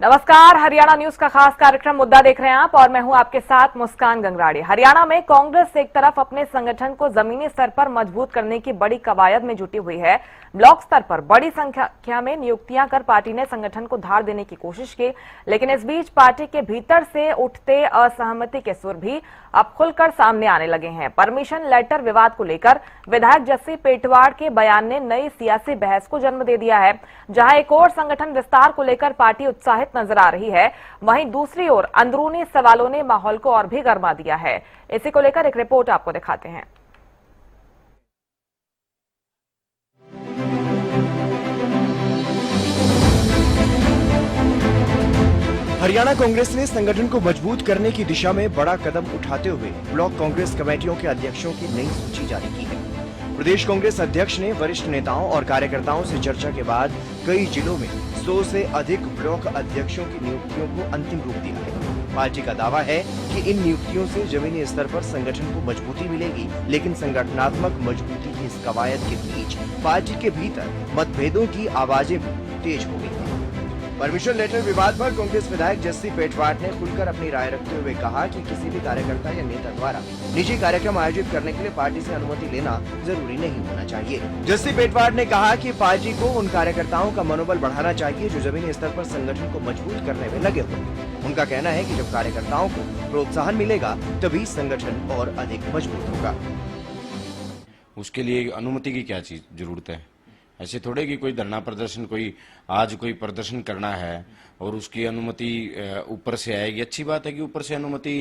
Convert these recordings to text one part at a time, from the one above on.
नमस्कार, हरियाणा न्यूज का खास कार्यक्रम मुद्दा देख रहे हैं आप और मैं हूं आपके साथ मुस्कान गंगराड़ी। हरियाणा में कांग्रेस एक तरफ अपने संगठन को जमीनी स्तर पर मजबूत करने की बड़ी कवायद में जुटी हुई है। ब्लॉक स्तर पर बड़ी संख्या में नियुक्तियां कर पार्टी ने संगठन को धार देने की कोशिश की, लेकिन इस बीच पार्टी के भीतर से उठते असहमति के सुर भी अब खुलकर सामने आने लगे हैं। परमिशन लेटर विवाद को लेकर विधायक जस्सी पेटवाड़ के बयान ने नई सियासी बहस को जन्म दे दिया है। जहां एक ओर संगठन विस्तार को लेकर पार्टी उत्साहित नजर आ रही है, वहीं दूसरी ओर अंदरूनी सवालों ने माहौल को और भी गर्मा दिया है। इसी को लेकर एक रिपोर्ट आपको दिखाते हैं। हरियाणा कांग्रेस ने संगठन को मजबूत करने की दिशा में बड़ा कदम उठाते हुए ब्लॉक कांग्रेस कमेटियों के अध्यक्षों की नई सूची जारी की है। प्रदेश कांग्रेस अध्यक्ष ने वरिष्ठ नेताओं और कार्यकर्ताओं से चर्चा के बाद कई जिलों में 100 से अधिक ब्लॉक अध्यक्षों की नियुक्तियों को अंतिम रूप दिया है। पार्टी का दावा है कि इन नियुक्तियों से जमीनी स्तर पर संगठन को मजबूती मिलेगी, लेकिन संगठनात्मक मजबूती की इस कवायद के बीच पार्टी के भीतर मतभेदों की आवाजें भी तेज हो गई हैं। परमिशन लेटर विवाद पर कांग्रेस विधायक जस्सी पेटवाड़ ने खुलकर अपनी राय रखते हुए कहा कि किसी भी कार्यकर्ता या नेता द्वारा निजी कार्यक्रम आयोजित करने के लिए पार्टी से अनुमति लेना जरूरी नहीं होना चाहिए। जस्सी पेटवाड़ ने कहा कि पार्टी को उन कार्यकर्ताओं का मनोबल बढ़ाना चाहिए जो जमीनी स्तर पर संगठन को मजबूत करने में लगे हुए। उनका कहना है कि जब कार्यकर्ताओं को प्रोत्साहन मिलेगा तभी संगठन और अधिक मजबूत होगा। उसके लिए अनुमति की क्या चीज जरूरत है? ऐसे थोड़े कि कोई धरना प्रदर्शन, आज कोई प्रदर्शन करना है और उसकी अनुमति ऊपर से आएगी। अच्छी बात है कि ऊपर से अनुमति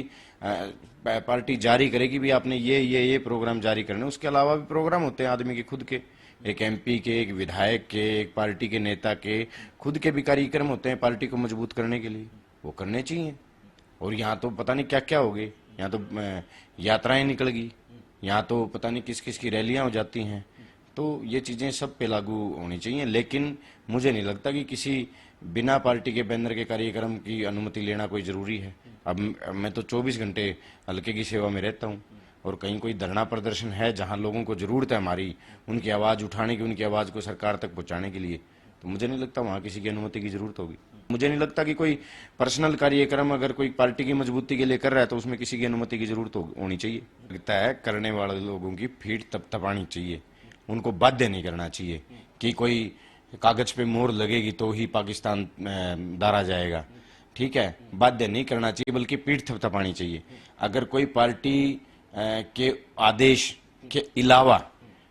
पार्टी जारी करेगी भी आपने ये प्रोग्राम जारी करने। उसके अलावा भी प्रोग्राम होते हैं आदमी के खुद के, एक एमपी के, एक विधायक के, एक पार्टी के नेता के खुद के भी कार्यक्रम होते हैं पार्टी को मजबूत करने के लिए, वो करने चाहिए। और यहाँ तो पता नहीं क्या क्या हो गए, यहाँ तो यात्राएं निकल गई, यहाँ तो पता नहीं किस किस की रैलियां हो जाती हैं। तो ये चीजें सब पे लागू होनी चाहिए, लेकिन मुझे नहीं लगता कि किसी बिना पार्टी के बैनर के कार्यक्रम की अनुमति लेना कोई जरूरी है। अब मैं तो 24 घंटे हल्के की सेवा में रहता हूँ और कहीं कोई धरना प्रदर्शन है जहाँ लोगों को जरूरत है हमारी उनकी आवाज उठाने की, उनकी आवाज को सरकार तक पहुँचाने के लिए, तो मुझे नहीं लगता वहाँ किसी की अनुमति की जरूरत होगी। मुझे नहीं लगता कि कोई पर्सनल कार्यक्रम अगर कोई पार्टी की मजबूती के लिए कर रहा है तो उसमें किसी की अनुमति की जरूरत होनी चाहिए। लगता है करने वाले लोगों की फीट थपथपानी चाहिए, उनको बाध्य नहीं करना चाहिए कि कोई कागज पे मोहर लगेगी तो ही पाकिस्तान दारा जाएगा। ठीक है, बाध्य नहीं करना चाहिए, बल्कि पीठ थपथपानी चाहिए। अगर कोई पार्टी के आदेश के अलावा,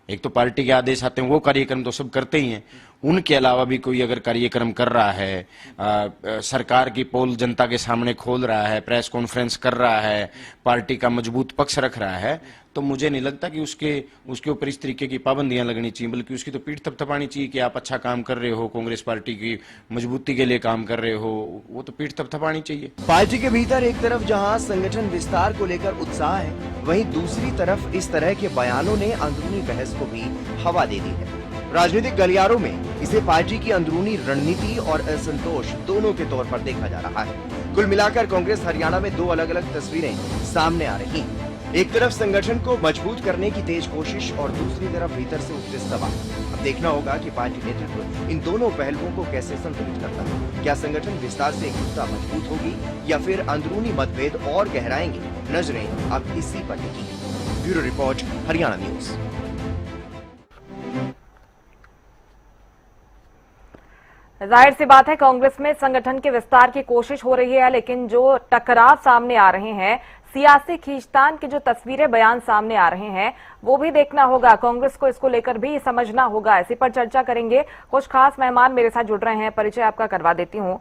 एक तो पार्टी के आदेश आते हैं वो कार्यक्रम तो सब करते ही हैं, उनके अलावा भी कोई अगर कार्यक्रम कर रहा है, सरकार की पोल जनता के सामने खोल रहा है, प्रेस कॉन्फ्रेंस कर रहा है, पार्टी का मजबूत पक्ष रख रहा है, तो मुझे नहीं लगता कि उसके ऊपर इस तरीके की पाबंदियां लगनी चाहिए, बल्कि उसकी तो पीठ थपथपानी चाहिए कि आप अच्छा काम कर रहे हो, कांग्रेस पार्टी की मजबूती के लिए काम कर रहे हो, वो तो पीठ थपथपानी चाहिए। पार्टी के भीतर एक तरफ जहां संगठन विस्तार को लेकर उत्साह है, वहीं दूसरी तरफ इस तरह के बयानों ने अंदरूनी बहस को भी हवा दे दी है। राजनीतिक गलियारों में इसे पार्टी की अंदरूनी रणनीति और असंतोष दोनों के तौर पर देखा जा रहा है। कुल मिलाकर कांग्रेस हरियाणा में दो अलग अलग तस्वीरें सामने आ रही हैं। एक तरफ संगठन को मजबूत करने की तेज कोशिश और दूसरी तरफ भीतर से उठते सवाल। अब देखना होगा कि पार्टी नेतृत्व इन दोनों पहलुओं को कैसे संतुलित करता है। क्या संगठन विस्तार से एकजुटता मजबूत होगी या फिर अंदरूनी मतभेद और गहराएंगे? नजरें अब इसी पर टिकी हैं। Bureau report, Haryana news. जाहिर सी बात है, कांग्रेस में संगठन के विस्तार की कोशिश हो रही है, लेकिन जो टकराव सामने आ रहे हैं, सियासी खींचतान की जो तस्वीरें बयान सामने आ रहे हैं, वो भी देखना होगा। कांग्रेस को इसको लेकर भी समझना होगा। इसी पर चर्चा करेंगे। कुछ खास मेहमान मेरे साथ जुड़ रहे हैं, परिचय आपका करवा देती हूं।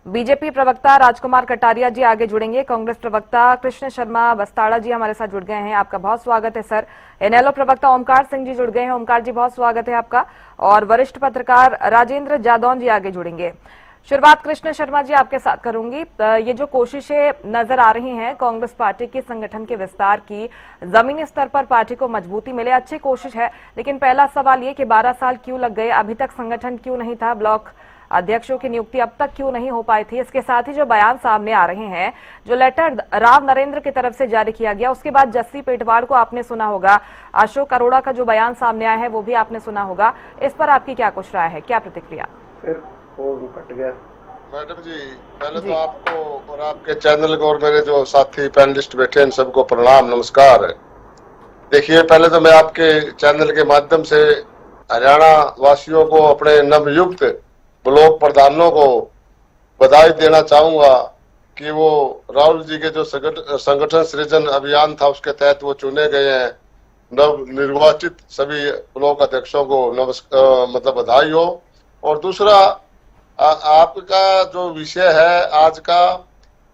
बीजेपी प्रवक्ता राजकुमार कटारिया जी आगे जुड़ेंगे। कांग्रेस प्रवक्ता कृष्ण शर्मा बस्ताड़ा जी हमारे साथ जुड़ गए हैं, आपका बहुत स्वागत है सर। इनेलो प्रवक्ता ओमकार सिंह जी जुड़ गए हैं, ओमकार जी बहुत स्वागत है आपका। और वरिष्ठ पत्रकार राजेंद्र जादौन जी आगे जुड़ेंगे। शुरुआत कृष्ण शर्मा जी आपके साथ करूंगी। ये जो कोशिशें नजर आ रही हैं कांग्रेस पार्टी की संगठन के विस्तार की, जमीनी स्तर पर पार्टी को मजबूती मिले, अच्छी कोशिश है, लेकिन पहला सवाल ये कि 12 साल क्यों लग गए, अभी तक संगठन क्यों नहीं था, ब्लॉक अध्यक्षों की नियुक्ति अब तक क्यों नहीं हो पाई थी? इसके साथ ही जो बयान सामने आ रहे हैं, जो लेटर राव नरेंद्र की तरफ से जारी किया गया, उसके बाद जस्सी पेटवाड़ को आपने सुना होगा, अशोक अरोड़ा का जो बयान सामने आया है वो भी आपने सुना होगा। इस पर आपकी क्या कुछ राय है, क्या प्रतिक्रिया? फिर फोन कट गया। मैडम जी, पहले तो आपको और आपके चैनल को और मेरे जो साथी पैनलिस्ट बैठे हैं सबको प्रणाम, नमस्कार। देखिए, पहले तो मैं आपके चैनल के माध्यम से हरियाणा वासियों को, अपने नवयुक्त ब्लॉक प्रधानों को बधाई देना चाहूंगा कि वो राहुल जी के जो संगठन सृजन अभियान था उसके तहत वो चुने गए हैं। नव निर्वाचित सभी ब्लॉक अध्यक्षों को मतलब बधाई हो। और दूसरा, आपका जो विषय है आज का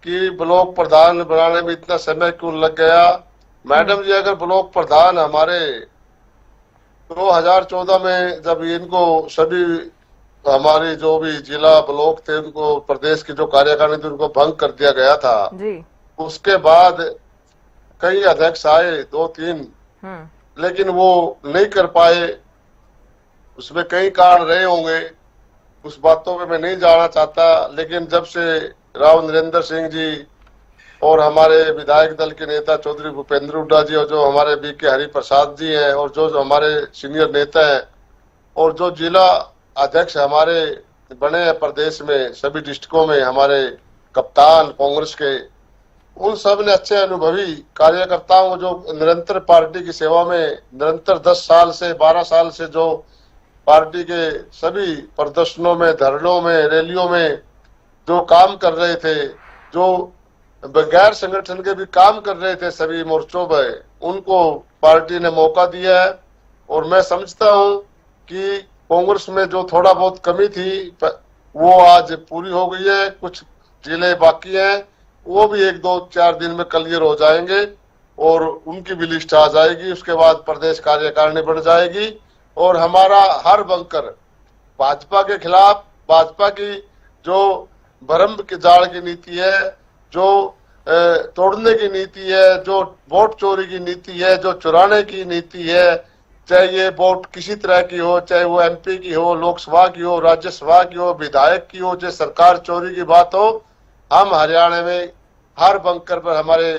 कि ब्लॉक प्रधान बनाने में इतना समय क्यों लग गया। मैडम जी, अगर ब्लॉक प्रधान हमारे 2014 में जब इनको सभी हमारे जो भी जिला ब्लॉक थे उनको, प्रदेश की जो कार्यकारिणी थी उनको भंग कर दिया गया था जी। उसके बाद कई अध्यक्ष आए, 2-3, लेकिन वो नहीं कर पाए। उसमें कई कारण रहे होंगे, उस बातों पे मैं नहीं जाना चाहता। लेकिन जब से राव नरेंद्र सिंह जी और हमारे विधायक दल के नेता चौधरी भूपेंद्र हुड्डा जी और जो हमारे बीके हरिप्रसाद जी हैं और जो हमारे सीनियर नेता हैं और जो जिला अध्यक्ष हमारे बने हैं प्रदेश में, सभी डिस्ट्रिक्टों में हमारे कप्तान कांग्रेस के, उन सब ने अच्छे अनुभवी कार्यकर्ताओं को जो निरंतर पार्टी की सेवा में निरंतर 10 साल से 12 साल से जो पार्टी के सभी प्रदर्शनों में, धरनों में, रैलियों में जो काम कर रहे थे, जो बगैर संगठन के भी काम कर रहे थे सभी मोर्चों पर, उनको पार्टी ने मौका दिया है। और मैं समझता हूं कि कांग्रेस में जो थोड़ा बहुत कमी थी वो आज पूरी हो गई है। कुछ जिले बाकी हैं, वो भी 1-2-4 दिन में क्लियर हो जाएंगे और उनकी भी लिस्ट आ जाएगी। उसके बाद प्रदेश कार्यकारिणी बन जाएगी और हमारा हर बंकर भाजपा के खिलाफ, भाजपा की जो भ्रम के जाल की नीति है, जो तोड़ने की नीति है, जो वोट चोरी की नीति है, जो चुराने की नीति है, चाहे ये वोट किसी तरह की हो, चाहे वो एमपी की हो, लोकसभा की हो, राज्यसभा की हो, विधायक की हो, चाहे सरकार चोरी की बात हो, हम हरियाणा में हर बंकर पर हमारे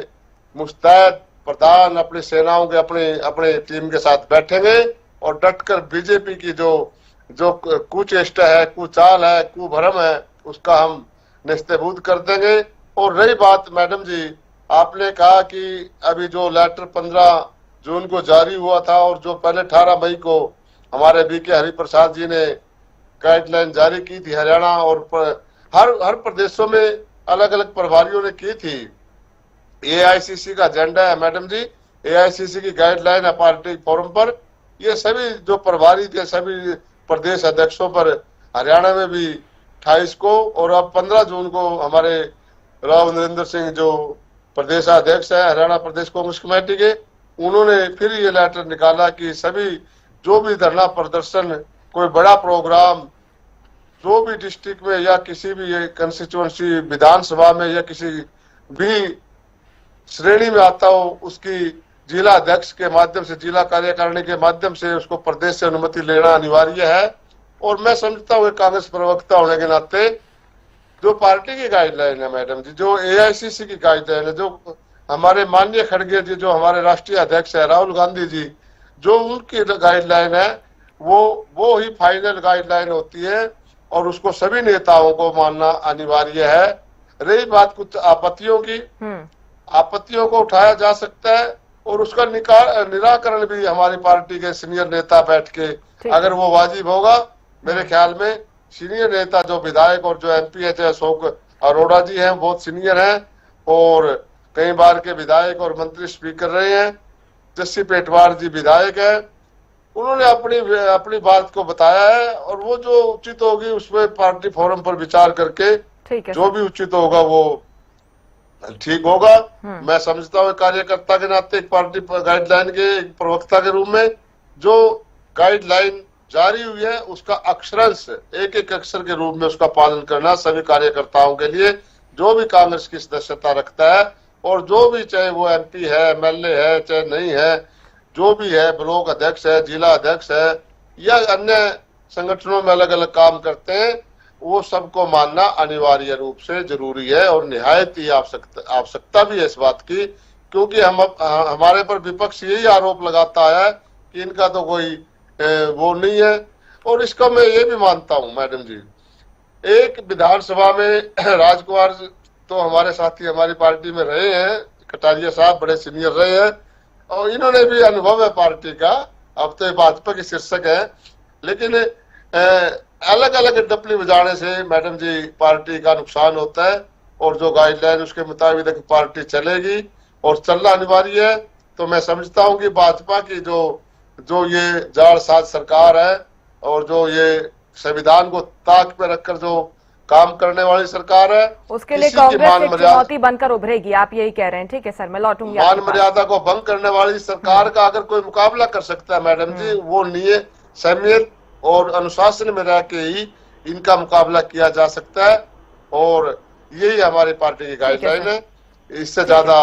मुस्तैद प्रधान अपनी सेनाओं के अपने टीम के साथ बैठेंगे और डटकर बीजेपी की जो कुचेष्टा है, कुचाल है, कुभ्रम है, उसका हम निस्तेबूद कर देंगे। और रही बात मैडम जी, आपने कहा कि अभी जो लेटर 15 जून को जारी हुआ था और जो पहले 18 मई को हमारे बीके हरिप्रसाद जी ने गाइडलाइन जारी की थी हरियाणा और हर प्रदेशों में अलग अलग प्रभारियों ने की थी। एआईसीसी का एजेंडा है मैडम जी, एआईसीसी की गाइडलाइन है पार्टी फोरम पर। ये सभी जो प्रभारी थे सभी प्रदेश अध्यक्षों पर हरियाणा में भी 28 को और अब 15 जून को हमारे राव नरेंद्र सिंह जो प्रदेशाध्यक्ष है हरियाणा प्रदेश कांग्रेस कमेटी के, उन्होंने फिर ये लेटर निकाला कि सभी जो भी धरना प्रदर्शन, कोई बड़ा प्रोग्राम जो भी डिस्ट्रिक्ट में या किसी भी कंस्टिट्यूएंसी विधानसभा में या किसी भी श्रेणी में आता हो, उसकी जिला अध्यक्ष के माध्यम से, जिला कार्यकारिणी के माध्यम से उसको प्रदेश से अनुमति लेना अनिवार्य है। और मैं समझता हूँ कांग्रेस प्रवक्ता होने के नाते जो पार्टी की गाइडलाइन है मैडम जी, जो एआईसीसी की गाइडलाइन है, जो हमारे माननीय खड़गे जी जो हमारे राष्ट्रीय अध्यक्ष है राहुल गांधी जी, जो उनकी गाइडलाइन है वो ही फाइनल गाइडलाइन होती है और उसको सभी नेताओं को मानना अनिवार्य है। रही बात कुछ आपत्तियों की, आपत्तियों को उठाया जा सकता है और उसका निराकरण भी हमारी पार्टी के सीनियर नेता बैठ के, अगर वो वाजिब होगा, मेरे ख्याल में सीनियर नेता जो विधायक और जो एमपी है, चाहे अशोक अरोड़ा जी हैं, बहुत सीनियर हैं और कई बार के विधायक और मंत्री स्पीकर रहे हैं, जस्सी पेटवार जी विधायक है, उन्होंने अपनी बात को बताया है और वो जो उचित होगी उसमें पार्टी फोरम पर विचार करके जो भी उचित होगा वो ठीक होगा। मैं समझता हूँ कार्यकर्ता के नाते, एक पार्टी गाइडलाइन के एक प्रवक्ता के रूप में, जो गाइडलाइन जारी हुई है उसका अक्षरंश एक एक अक्षर के रूप में उसका पालन करना सभी कार्यकर्ताओं के लिए, जो भी कांग्रेस की सदस्यता रखता है और जो भी, चाहे वो एमपी है, एमएलए है, चाहे नहीं है, जो भी है, ब्लॉक अध्यक्ष है, जिला अध्यक्ष है या अन्य संगठनों में अलग अलग काम करते हैं, वो सबको मानना अनिवार्य रूप से जरूरी है और निहायत ही आवश्यकता भी है इस बात की, क्योंकि हमारे पर विपक्ष यही आरोप लगाता है कि इनका तो कोई वो नहीं है। और इसका मैं ये भी मानता हूं मैडम जी, एक विधानसभा में राजकुमार तो हमारे साथी हमारी पार्टी में रहे हैं, कटारिया साहब बड़े सीनियर रहे हैं और इन्होंने भी अनुभव है पार्टी का। अब तो भाजपा के शीर्षक है, लेकिन अलग अलग डपली बजाने से मैडम जी पार्टी का नुकसान होता है और जो गाइडलाइन उसके मुताबिक पार्टी चलेगी और चलना अनिवार्य है। तो मैं समझता हूं कि भाजपा की जो ये जाड़साज सरकार है और जो ये संविधान को ताक पे रखकर जो काम करने वाली सरकार है, उसके लिए कांग्रेस एक चुनौती बनकर उभरेगी, आप यही कह रहे हैं। ठीक है सर, मैं लौटूंगी। मान मर्यादा को भंग करने वाली सरकार का अगर कोई मुकाबला कर सकता है मैडम जी, वो नियत सहमियत और अनुशासन में रह के ही इनका मुकाबला किया जा सकता है और यही हमारी पार्टी की गाइडलाइन है। इससे ज्यादा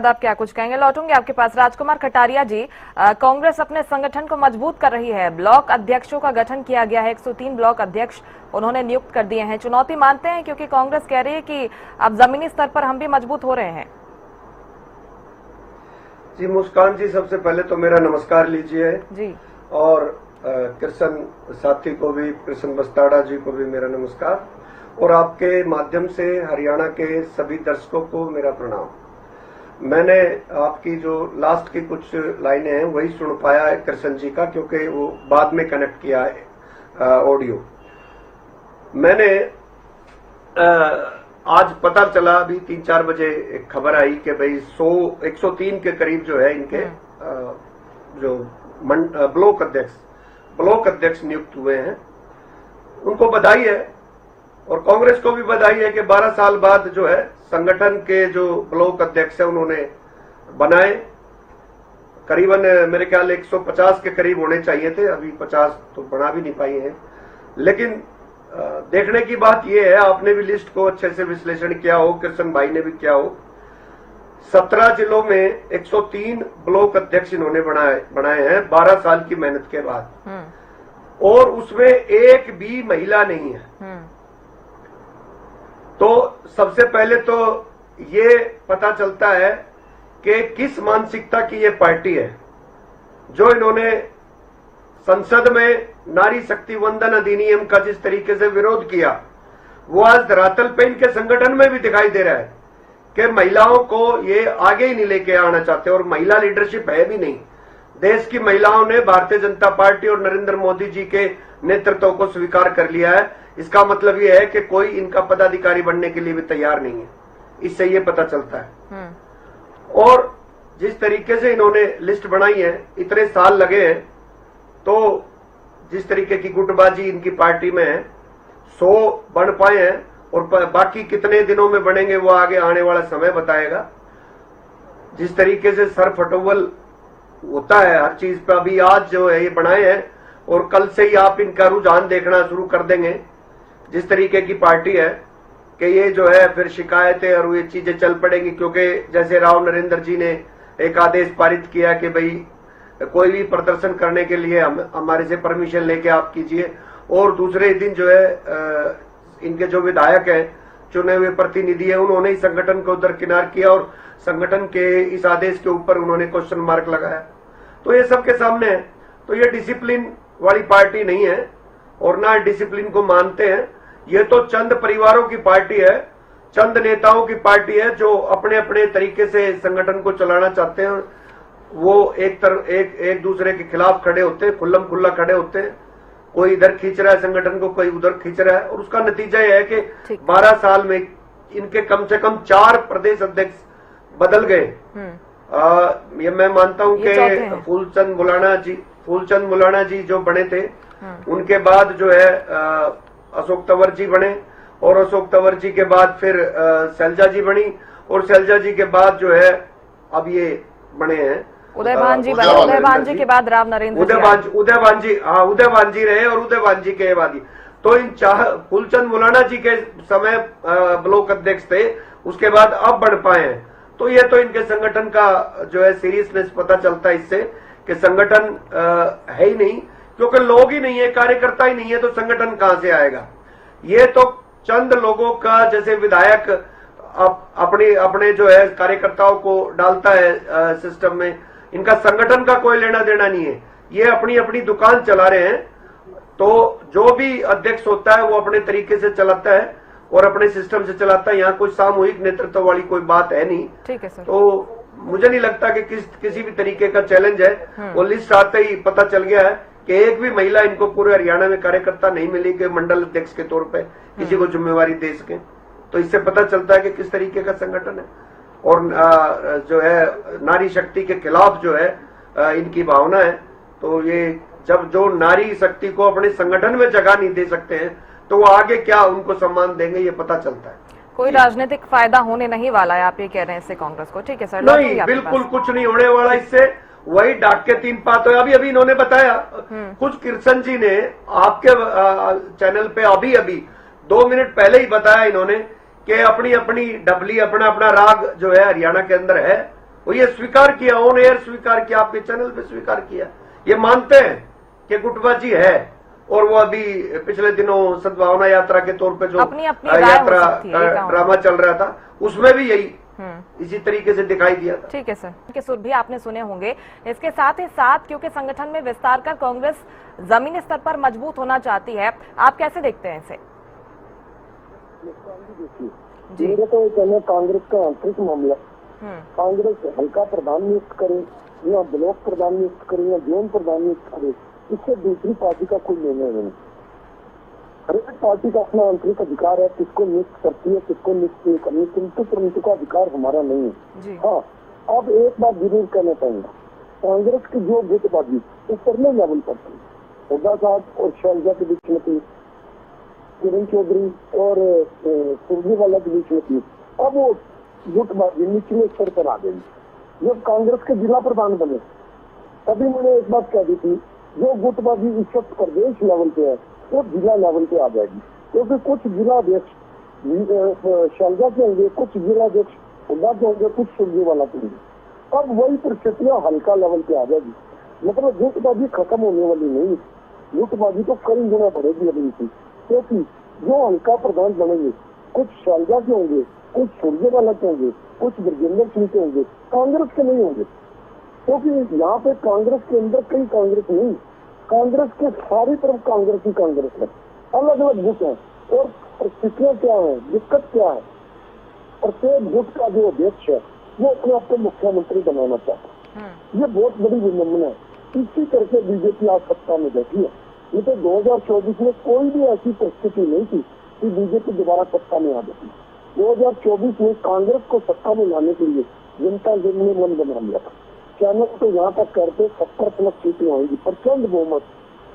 आप क्या कुछ कहेंगे? लौटूंगे आपके पास। राजकुमार कटारिया जी, कांग्रेस अपने संगठन को मजबूत कर रही है, ब्लॉक अध्यक्षों का गठन किया गया है, 103 ब्लॉक अध्यक्ष उन्होंने नियुक्त कर दिए हैं। चुनौती मानते हैं क्योंकि कांग्रेस कह रही है कि अब जमीनी स्तर पर हम भी मजबूत हो रहे हैं। जी मुस्कान जी, सबसे पहले तो मेरा नमस्कार लीजिए जी, और कृष्ण साथी को भी, कृष्ण बस्ताड़ा जी को भी मेरा नमस्कार, और आपके माध्यम से हरियाणा के सभी दर्शकों को मेरा प्रणाम। मैंने आपकी जो लास्ट की कुछ लाइनें हैं वही सुन पाया है कृष्ण जी का, क्योंकि वो बाद में कनेक्ट किया है ऑडियो। मैंने आज पता चला अभी 3-4 बजे एक खबर आई कि भाई 103 के करीब जो है इनके जो ब्लॉक अध्यक्ष नियुक्त हुए हैं। उनको बधाई है और कांग्रेस को भी बधाई है कि 12 साल बाद जो है संगठन के जो ब्लॉक अध्यक्ष है उन्होंने बनाए। करीबन मेरे ख्याल 150 के करीब होने चाहिए थे, अभी 50 तो बना भी नहीं पाई हैं। लेकिन देखने की बात यह है, आपने भी लिस्ट को अच्छे से विश्लेषण किया हो, कृष्ण भाई ने भी किया हो, 17 जिलों में 103 ब्लॉक अध्यक्ष इन्होंने बनाए हैं 12 साल की मेहनत के बाद, और उसमें एक भी महिला नहीं है। तो सबसे पहले तो ये पता चलता है कि किस मानसिकता की ये पार्टी है। जो इन्होंने संसद में नारी शक्ति वंदन अधिनियम का जिस तरीके से विरोध किया, वो आज धरातल पे इनके संगठन में भी दिखाई दे रहा है कि महिलाओं को ये आगे ही नहीं लेके आना चाहते, और महिला लीडरशिप है भी नहीं। देश की महिलाओं ने भारतीय जनता पार्टी और नरेंद्र मोदी जी के नेतृत्व को स्वीकार कर लिया है। इसका मतलब यह है कि कोई इनका पदाधिकारी बनने के लिए भी तैयार नहीं है। इससे ये पता चलता है। और जिस तरीके से इन्होंने लिस्ट बनाई है, इतने साल लगे हैं, तो जिस तरीके की गुटबाजी इनकी पार्टी में है, 100 बन पाए हैं, और बाकी कितने दिनों में बनेंगे वो आगे आने वाला समय बताएगा। जिस तरीके से सर फटोवल होता है हर चीज पे, अभी आज जो है ये बनाए हैं और कल से ही आप इनका रुझान देखना शुरू कर देंगे। जिस तरीके की पार्टी है कि ये जो है फिर शिकायतें और ये चीजें चल पड़ेंगी, क्योंकि जैसे राव नरेंद्र जी ने एक आदेश पारित किया कि भाई कोई भी प्रदर्शन करने के लिए हमारे से परमिशन लेके आप कीजिए, और दूसरे दिन जो है इनके जो विधायक हैं, चुने हुए प्रतिनिधि है, उन्होंने ही संगठन को दरकिनार किया और संगठन के इस आदेश के ऊपर उन्होंने क्वेश्चन मार्क लगाया। तो ये सबके सामने है। तो ये डिसिप्लिन वाली पार्टी नहीं है और ना डिसिप्लिन को मानते हैं। ये तो चंद परिवारों की पार्टी है, चंद नेताओं की पार्टी है जो अपने अपने तरीके से संगठन को चलाना चाहते हैं। वो एक दूसरे के खिलाफ खड़े होते हैं, खुल्लम खुल्ला खड़े होते हैं। कोई इधर खींच रहा है संगठन को, कोई उधर खींच रहा है, और उसका नतीजा यह है कि 12 साल में इनके कम से कम 4 प्रदेश अध्यक्ष बदल गए। ये मैं मानता हूं कि फूलचंद मुलाना जी जो बने थे, उनके बाद जो है अशोक तंवर जी बने, और अशोक तंवर जी के बाद फिर शैलजा जी बनी, और शैलजा जी के बाद जो है अब ये बने हैं उदयभान जी बने। उदयभान जी के बाद राव नरेंद्र उदयभान जी रहे, और उदयभान जी के बाद तो इन फूलचंद मुलाना जी के समय ब्लॉक अध्यक्ष थे, उसके बाद अब बढ़ पाए हैं। तो ये तो इनके संगठन का जो है सीरियसनेस पता चलता है इससे कि संगठन है ही नहीं, क्योंकि लोग ही नहीं है, कार्यकर्ता ही नहीं है, तो संगठन कहां से आएगा। ये तो चंद लोगों का, जैसे विधायक अपने जो है कार्यकर्ताओं को डालता है सिस्टम में, इनका संगठन का कोई लेना देना नहीं है। ये अपनी अपनी दुकान चला रहे हैं। तो जो भी अध्यक्ष होता है वो अपने तरीके से चलाता है और अपने सिस्टम से चलाता है। यहाँ कोई सामूहिक नेतृत्व वाली कोई बात है नहीं। ठीक है सर। तो मुझे नहीं लगता कि किसी भी तरीके का चैलेंज है। वो लिस्ट आते ही पता चल गया है कि एक भी महिला इनको पूरे हरियाणा में कार्यकर्ता नहीं मिली कि मंडल अध्यक्ष के तौर पे किसी को जिम्मेवारी दे सके। तो इससे पता चलता है कि किस तरीके का संगठन है और जो है नारी शक्ति के खिलाफ जो है इनकी भावना है। तो ये जब जो नारी शक्ति को अपने संगठन में जगह नहीं दे सकते हैं तो वो आगे क्या उनको सम्मान देंगे, ये पता चलता है। कोई राजनीतिक फायदा होने नहीं वाला है, आप ये कह रहे हैं इससे कांग्रेस को। ठीक है सर। नहीं, बिल्कुल कुछ नहीं होने वाला इससे। वही डाक के 3 पात है। अभी इन्होंने बताया, कुछ कृष्ण जी ने आपके चैनल पे अभी 2 मिनट पहले ही बताया इन्होंने कि अपनी अपनी डबली अपना अपना राग जो है हरियाणा के अंदर है। वो ये स्वीकार किया, ऑन एयर स्वीकार किया, आपके चैनल पे स्वीकार किया। ये मानते हैं कि गुटबाजी है और वो अभी पिछले दिनों सद्भावना यात्रा के तौर पे जो यात्रा ड्रामा चल रहा था उसमें भी यही इसी तरीके से दिखाई दिया था। ठीक है सर। के सुर भी आपने सुने होंगे। इसके साथ ही साथ क्योंकि संगठन में विस्तार कर कांग्रेस जमीनी स्तर पर मजबूत होना चाहती है, आप कैसे देखते हैं इसे? जी मेरे तो कहना कांग्रेस का आंतरिक मामला, कांग्रेस हल्का प्रधान नियुक्त करे या ब्लॉक प्रधान नियुक्त करे या जोन प्रधान नियुक्त करे, इससे दूसरी पार्टी का कोई निर्णय नहीं। हर एक पार्टी का अपना आंतरिक अधिकार है, किसको नियुक्त करती है किसको नियुक्त नहीं करनी, किंतु का अधिकार हमारा नहीं है। हाँ, अब एक बात जरूर कहना चाहूंगा, कांग्रेस की जो गुटबाजी ऊपरले लेवल पर थी, हुड्डा साहब और शैलजा के बीच में थी, किरण चौधरी और सुरजेवाला के बीच में थी, अब वो गुटबाजी निचले स्तर पर आ गई। जब कांग्रेस के जिला प्रधान बने तभी मैंने एक बात कह दी थी, जो गुटबाजी इस वक्त प्रदेश लेवल पे है वो जिला लेवल पे आ जाएगी, क्योंकि कुछ जिला अध्यक्ष शैलजा के होंगे, कुछ जिला अध्यक्ष हुड्डा के होंगे, कुछ सुरजेवाला के होंगे। अब वही परिस्थितियां हल्का लेवल पे आ जाएगी। मतलब गुटबाजी खत्म होने वाली नहीं, गुटबाजी तो कई गुना बढ़ेगी अभी की, क्योंकि जो हल्का प्रधान बनेंगे कुछ शैलजा के होंगे, कुछ सुरजेवाला के होंगे, कुछ ब्रजेंद्र सिंह के होंगे, कांग्रेस के नहीं होंगे। क्योंकि यहाँ पे कांग्रेस के अंदर कई कांग्रेस नहीं, कांग्रेस के सारी तरफ कांग्रेस ही कांग्रेस है, अलग अलग गुट है। और परिस्थितियां क्या है, दिक्कत क्या है, प्रत्येक गुट का जो अध्यक्ष है वो अपने आप को मुख्यमंत्री बनाना चाहता है। ये बहुत बड़ी विडम्बना है। इसी करके बीजेपी आज सत्ता में बैठी है। ये तो 2024 में कोई भी ऐसी परिस्थिति नहीं थी कि बीजेपी दोबारा सत्ता में आ जाती। 2024 में कांग्रेस को सत्ता में लाने के लिए जनता ने मन बना लिया था। चैनल तो यहाँ तक करते 70+ सीटें आएंगी, प्रचंड बहुमत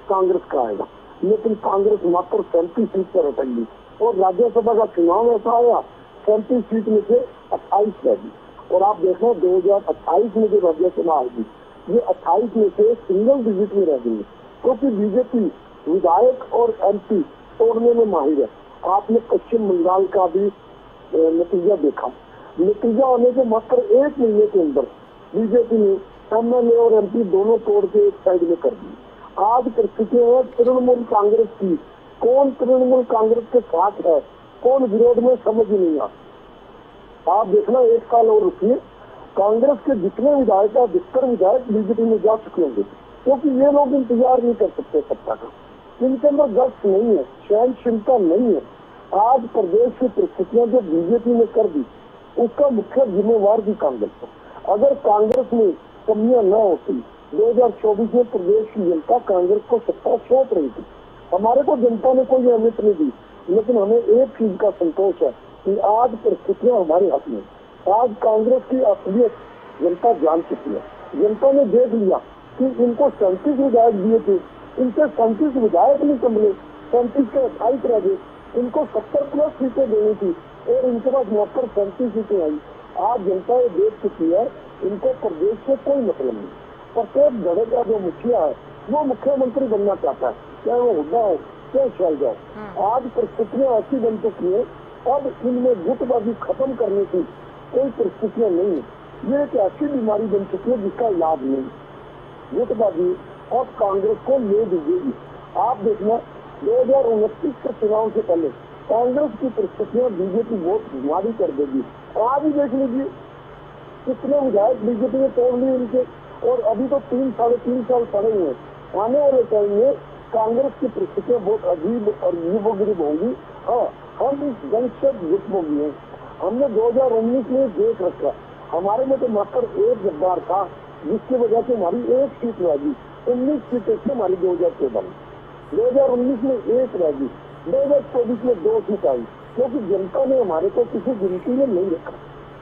कांग्रेस का आएगा, लेकिन कांग्रेस मात्र 37 सीट पर हटेगी। और राज्यसभा का चुनाव ऐसा आया, 37 सीट में से 28 रहेगी। और आप देखो 2028 में जो राज्यसभा आएगी ये 28 में से सिंगल डिजिट में रहेगी, क्योंकि बीजेपी विधायक और MP तोड़ने में माहिर है। आपने पश्चिम बंगाल का भी नतीजा देखा। नतीजा होने के मात्र 1 महीने के अंदर बीजेपी ने MLA और MP दोनों तोड़ के एक साइड में कर दी। आज परिस्थितियां है तृणमूल कांग्रेस की, कौन तृणमूल कांग्रेस के साथ है कौन विरोध में, समझ ही नहीं आता। आप देखना 1 साल और रुकिए, कांग्रेस के जितने विधायक है 72 विधायक बीजेपी में जा चुके होंगे, क्योंकि ये लोग इंतजार नहीं कर सकते सत्ता का। इनके अंदर गट्स नहीं है, सहनशीलता नहीं है। आज प्रदेश की परिस्थितियां जो बीजेपी ने कर दी उसका मुख्य जिम्मेवार भी कांग्रेस है। अगर कांग्रेस में कमियां न होती 2024 में प्रदेश की जनता कांग्रेस को सत्ता सौंप रही थी। हमारे को जनता ने कोई अहमियत नहीं दी, लेकिन हमें एक चीज का संतोष है कि आज परिस्थितियां हमारे हाथ में। आज कांग्रेस की असलियत जनता जान चुकी है। जनता ने देख लिया कि इनको 37 विधायक दिए थे, इनसे 37 विधायक नहीं संभले, 37 के 28 रह गए। इनको 70+ सीटें देनी थी और इनके पास मात्र 37 सीटें आई। आज जनता ये देख चुकी है इनको प्रदेश से कोई मतलब नहीं। प्रत्येक धड़े का जो मुखिया है वो मुख्यमंत्री बनना चाहता है, चाहे वो हुड्डा हो चाहे शैलजा हो। आज परिस्थितियां ऐसी बन चुकी है, अब इनमें गुटबाजी खत्म करने की कोई परिस्थितियां नहीं है। ये एक ऐसी बीमारी बन चुकी है जिसका इलाज नहीं। गुटबाजी और कांग्रेस को ले दीजिएगी। आप देखना 2029 के चुनाव से पहले कांग्रेस की परिस्थितियां बीजेपी बहुत बीमारी कर देगी। आज ही देख लीजिए कितने विधायक बीजेपी ने तोड़ लिए इनके, और अभी तो 3 साढ़े 3 साल पड़े हुए हैं। आने वाले टाइम में कांग्रेस की परिस्थितियां बहुत अजीब और अजीबोगरीब होंगी। हाँ, हम इस जंग से जितमोगी हैं। हमने 2019 में देख रखा, हमारे में तो मात्र एक गद्दार था जिसकी वजह से हमारी एक सीट रह गई। 19 सीटें थी हमारी 2014 में, 2019 में एक रह गई, 2024 में 2 सीट आई, क्योंकि जनता ने हमारे को किसी गिनती में नहीं रखा।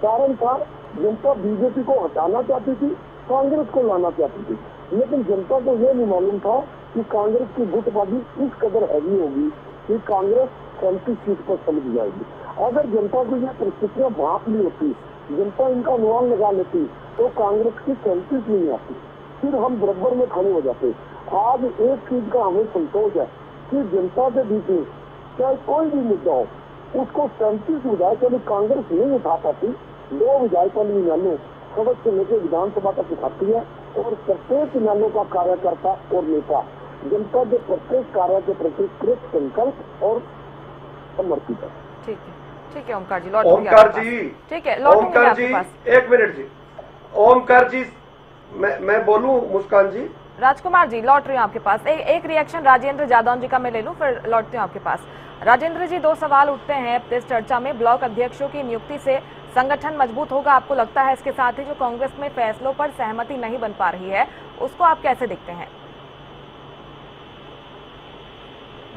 कारण था जनता बीजेपी को हटाना चाहती थी, कांग्रेस को लाना चाहती थी, लेकिन जनता को यह नहीं मालूम था कि कांग्रेस की गुटबाजी इस कदर हैवी होगी कि कांग्रेस 35 सीट पर चली जाएगी। अगर जनता को यह परिस्थितियां भाप ली होती, जनता इनका अनुमान लगा लेती, तो कांग्रेस की 35 नहीं आती, फिर हम बराबर में खड़े हो जाते। आज एक चीज का हमें संतोष है कि जनता के बीच में चाहे कोई भी मुद्दा हो, उसको 35 विधायकों में कांग्रेस नहीं उठा पाती। 2 विधायकों में इनालों सड़क से लेकर विधानसभा तक उठाती है, और प्रत्येक इनालों का कार्यकर्ता और नेता जनता के प्रत्येक कार्य के प्रति कृत संकल्प और समर्पित है। ठीक है ओमकार जी, ओमकार जी, ठीक है, ओमकार जी, एक मिनट जी, ओमकार जी, मैं बोलूं मुस्कान जी? राजकुमार जी लौट रही हूँ आपके पास। एक रिएक्शन राजेंद्र जादौन जी का मैं ले लूं, फिर लौटती हूँ आपके पास। राजेंद्र जी, 2 सवाल उठते हैं इस चर्चा में। ब्लॉक अध्यक्षों की नियुक्ति से संगठन मजबूत होगा आपको लगता है? इसके साथ ही जो कांग्रेस में फैसलों पर सहमति नहीं बन पा रही है, उसको आप कैसे देखते हैं?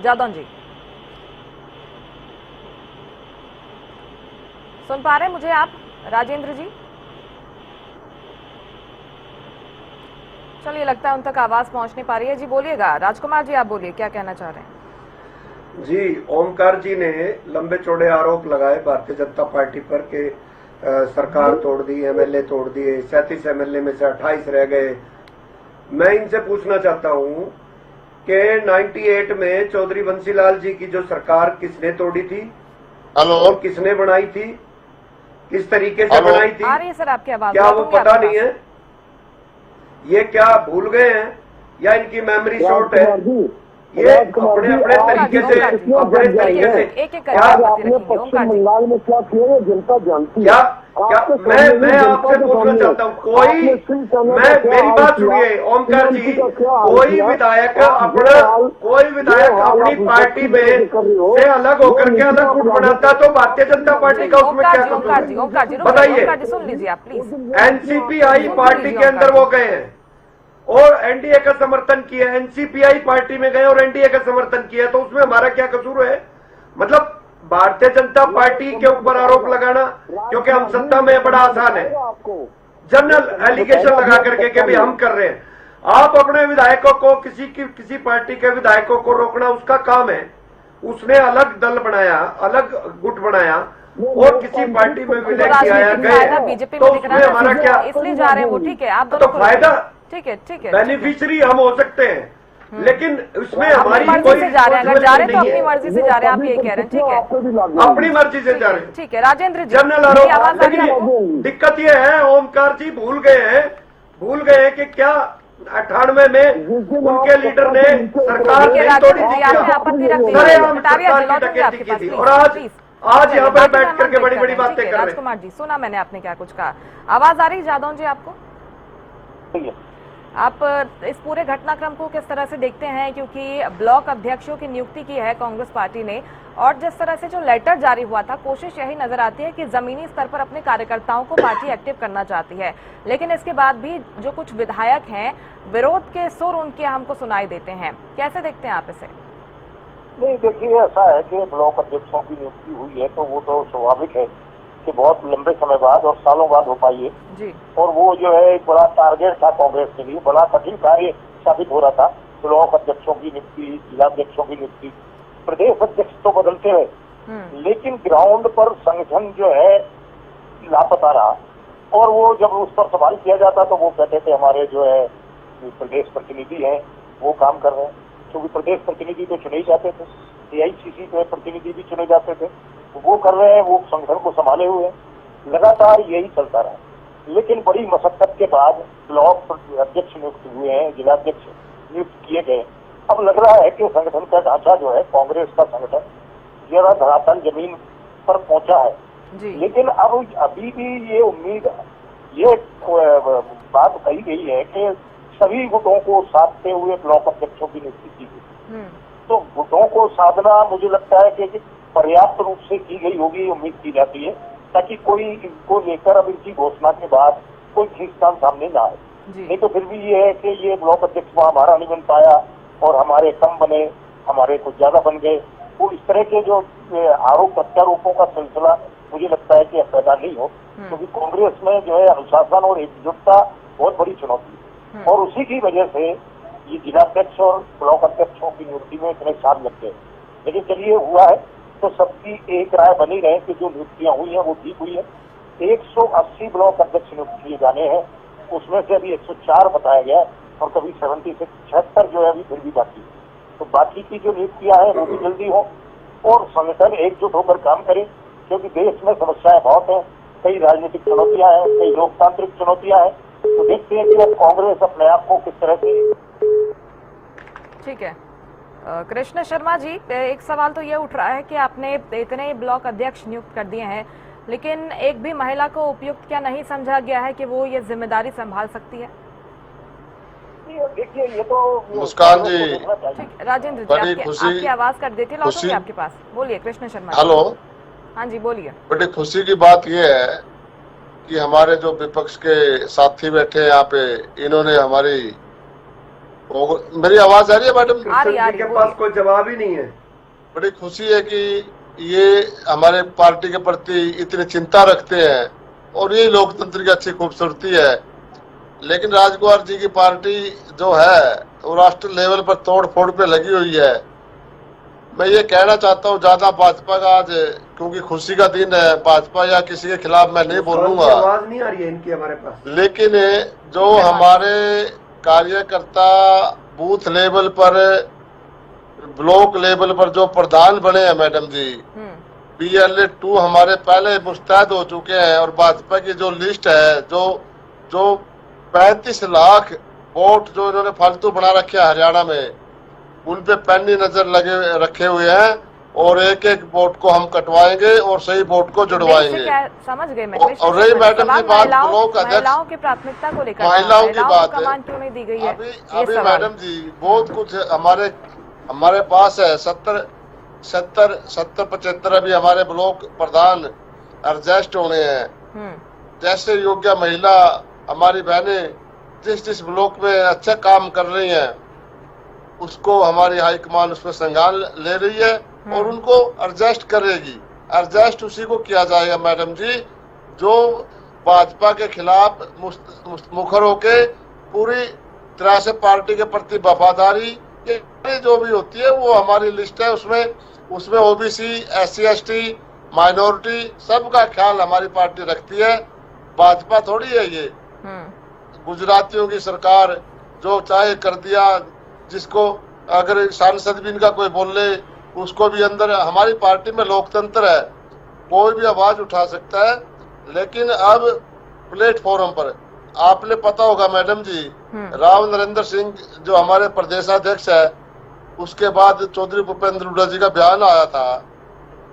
जादौन जी सुन पा रहे हैं मुझे आप? राजेंद्र जी, चलिए लगता है उन तक आवाज पहुंच नहीं पा रही है। जी बोलिएगा, राजकुमार जी आप बोलिए, क्या कहना चाह रहे हैं? जी, ओमकार जी ने लंबे चौड़े आरोप लगाए भारतीय जनता पार्टी पर कि सरकार तोड़ दी, एमएलए तोड़ दिए, 37 एमएलए में से 28 रह गए। मैं इनसे पूछना चाहता हूं कि 98 में चौधरी बंसीलाल जी की जो सरकार किसने तोड़ी थी और किसने बनाई थी, किस तरीके से बनाई थी? आ रही है सर आपकी आवाज, क्या वो पता नहीं है? ये क्या भूल गए हैं या इनकी मेमोरी शॉर्ट है? ये अपने तरीके से आपने पश्चिम बंगाल में क्या किया जनता जानती है। क्या मैं आपसे पूछना चाहता हूँ, मेरी बात सुनिए ओमकार जी, कोई विधायक अपनी पार्टी में से अलग होकर के अलग गुट बनाता तो भारतीय जनता पार्टी का उसमें क्या कसूर? बताइए। सुन लीजिए आप प्लीज। एनसीपीआई पार्टी के अंदर वो गए हैं और एनडीए का समर्थन किया, एनसीपीआई पार्टी में गए और एनडीए का समर्थन किया, तो उसमें हमारा क्या कसूर है? मतलब भारतीय जनता पार्टी के ऊपर आरोप लगाना क्योंकि हम सत्ता में, बड़ा आसान है जनरल एलिगेशन लगा करके कि भाई हम कर रहे हैं। आप अपने विधायकों को किसी पार्टी के विधायकों को रोकना उसका काम है। उसने अलग दल बनाया, अलग गुट बनाया और किसी पार्टी में विलय किया गए, तो उसमें हमारा क्या? इसलिए जा रहे हैं वो, ठीक है, आप दोनों तो फायदा, ठीक है, बेनिफिशियरी हम हो सकते हैं, लेकिन उसमें हमारी मर्जी से जा रहे हैं। अगर जा रहे हैं तो अपनी मर्जी से जा रहे हैं, आप ये कह रहे हैं, ठीक है, अपनी मर्जी से जा रहे हैं, ठीक है। राजेंद्र जी, जनरल आरोप। लेकिन दिक्कत ये है ओमकार जी, भूल गए कि क्या 98 में उनके लीडर ने सरकार नहीं तोड़ी थी, सरेआम सरकार की डकैती की थी, और आज यहाँ पर बैठ करके बड़ी बड़ी बातें कर रहे हैं। राजकुमार जी, सुना मैंने आपने क्या कुछ कहा। आवाज आ रही जादौन जी आपको? आप इस पूरे घटनाक्रम को किस तरह से देखते हैं? क्योंकि ब्लॉक अध्यक्षों की नियुक्ति की है कांग्रेस पार्टी ने, और जिस तरह से जो लेटर जारी हुआ था, कोशिश यही नजर आती है कि जमीनी स्तर पर अपने कार्यकर्ताओं को पार्टी एक्टिव करना चाहती है, लेकिन इसके बाद भी जो कुछ विधायक हैं, विरोध के सुर उनके हमको सुनाई देते हैं। कैसे देखते हैं आप इसे? नहीं, देखिए ऐसा है कि ब्लॉक अध्यक्षों की नियुक्ति हुई है तो वो तो स्वाभाविक है कि बहुत लंबे समय बाद और सालों बाद हो पाई है जी। और वो जो है एक बड़ा टारगेट था कांग्रेस के लिए, बड़ा कठिन कार्य साबित हो रहा था। ब्लॉक अध्यक्षों की नियुक्ति, जिला अध्यक्षों की नियुक्ति, प्रदेश अध्यक्ष तो बदलते हैं, लेकिन ग्राउंड पर संगठन जो है लापता रहा। और वो जब उस पर सवाल किया जाता तो वो कहते थे हमारे जो है प्रदेश प्रतिनिधि हैं वो काम कर रहे हैं, क्योंकि प्रदेश प्रतिनिधि तो चुने ही जाते थे, एआईसीसी के प्रतिनिधि भी चुने जाते थे, वो कर रहे हैं, वो संगठन को संभाले हुए हैं, लगातार यही चलता रहा। लेकिन बड़ी मशक्कत के बाद ब्लॉक अध्यक्ष नियुक्त हुए हैं, जिला अध्यक्ष नियुक्त किए गए। अब लग रहा है कि संगठन का ढांचा जो है, कांग्रेस का संगठन जरा धरातल जमीन पर पहुंचा है जी। लेकिन अब अभी भी ये उम्मीद, ये बात कही गई है कि सभी गुटों को साधते हुए ब्लॉक अध्यक्षों की नियुक्ति की गई। तो गुटों को साधना मुझे लगता है कि पर्याप्त रूप से की गई होगी, उम्मीद की जाती है, ताकि कोई इनको लेकर अब इनकी घोषणा के बाद कोई खींचतान सामने ना आए। नहीं तो फिर भी ये है कि ये ब्लॉक अध्यक्ष हमारा नहीं बन पाया और हमारे कम बने, हमारे कुछ ज्यादा बन गए, तो इस तरह के जो आरोप प्रत्यारोपों का सिलसिला मुझे लगता है कि अब पैदा नहीं हो, क्योंकि कांग्रेस में जो है अनुशासन और एकजुटता बहुत बड़ी चुनौती है और उसी की वजह से ये जिलाध्यक्ष और ब्लॉक अध्यक्षों की नियुक्ति में इतने साल लग गए। लेकिन चलिए हुआ है तो सबकी एक राय बनी रहे कि जो नियुक्तियां हुई हैं वो ठीक हुई है। 180 ब्लॉक अध्यक्ष नियुक्त किए जाने हैं, उसमें से अभी 104 बताया गया और कभी 76 जो है अभी फिर भी बाकी है। तो बाकी की जो नियुक्तियां हैं वो भी जल्दी हो और संगठन एकजुट होकर काम करे, क्योंकि देश में समस्याएं बहुत हैं, कई राजनीतिक चुनौतियां हैं, कई लोकतांत्रिक चुनौतियां हैं। तो देखते हैं कि अब कांग्रेस अपने आप को किस तरह से। ठीक है कृष्ण शर्मा जी, एक सवाल तो ये उठ रहा है कि आपने इतने ब्लॉक अध्यक्ष नियुक्त कर दिए हैं, लेकिन एक भी महिला को उपयुक्त क्या नहीं समझा गया है कि वो ये जिम्मेदारी संभाल सकती है? देखिए ये तो मुस्कान जी, राजेंद्र जी, आपकी आवाज कर देती है, लौटूंगी आपके पास। बोलिए कृष्ण शर्मा। हेलो, हाँ जी बोलिए। बड़ी खुशी की बात यह है कि हमारे जो विपक्ष के साथी बैठे हैं यहाँ पे, इन्होंने हमारी, मेरी आवाज आ रही है मैडम? के पास कोई जवाब ही नहीं है। बड़ी खुशी है कि ये हमारे पार्टी के प्रति इतनी चिंता रखते हैं और ये लोकतंत्र की अच्छी खूबसूरती है। लेकिन राजकुमार जी की पार्टी जो है वो राष्ट्र लेवल पर तोड़ फोड़ पे लगी हुई है। मैं ये कहना चाहता हूँ, ज्यादा भाजपा का आज क्योंकि खुशी का दिन है, भाजपा या किसी के खिलाफ मैं नहीं बोलूंगा, आवाज नहीं आ रही है इनकी हमारे पास। लेकिन जो हमारे कार्यकर्ता बूथ लेवल पर, ब्लॉक लेवल पर जो प्रधान बने हैं मैडम जी, PLA 2 हमारे पहले मुस्तैद हो चुके हैं और भाजपा की जो लिस्ट है, जो 35 लाख वोट जो इन्होंने फालतू बना रखे हैं हरियाणा में, उन पे पैनी नजर लगे रखे हुए हैं और एक एक वोट को हम कटवाएंगे और सही वोट को जुड़वाएंगे। समझ गए मैं। और रही मैडम की बात ब्लॉक अध्यक्ष, महिलाओं की प्राथमिकता को लेकर, महिलाओं की बात है, क्यों नहीं दी गई है? अभी मैडम जी बहुत कुछ हमारे पास है। 70-75 अभी हमारे ब्लॉक प्रधान एडजस्ट होने हैं। जैसे योग्य महिला हमारी बहनें जिस ब्लॉक में अच्छा काम कर रही हैं, उसको हमारी हाईकमान उसमें संज्ञान ले रही है और उनको एडजस्ट करेगी। एडजस्ट उसी को किया जाएगा मैडम जी जो भाजपा के खिलाफ मुखर होके पूरी तरह से पार्टी के प्रति वफादारी ये जो भी होती है वो हमारी लिस्ट है। उसमें OBC, SC ST, माइनॉरिटी सबका ख्याल हमारी पार्टी रखती है। भाजपा थोड़ी है ये गुजरातियों की सरकार जो चाहे कर दिया, जिसको अगर सांसद भी इनका कोई बोल ले उसको भी अंदर। हमारी पार्टी में लोकतंत्र है, कोई भी आवाज उठा सकता है। लेकिन अब प्लेटफॉर्म पर आपने पता होगा मैडम जी, राव नरेंद्र सिंह जो हमारे प्रदेशाध्यक्ष है, उसके बाद चौधरी भूपेंद्र हुड्डा जी का बयान आया था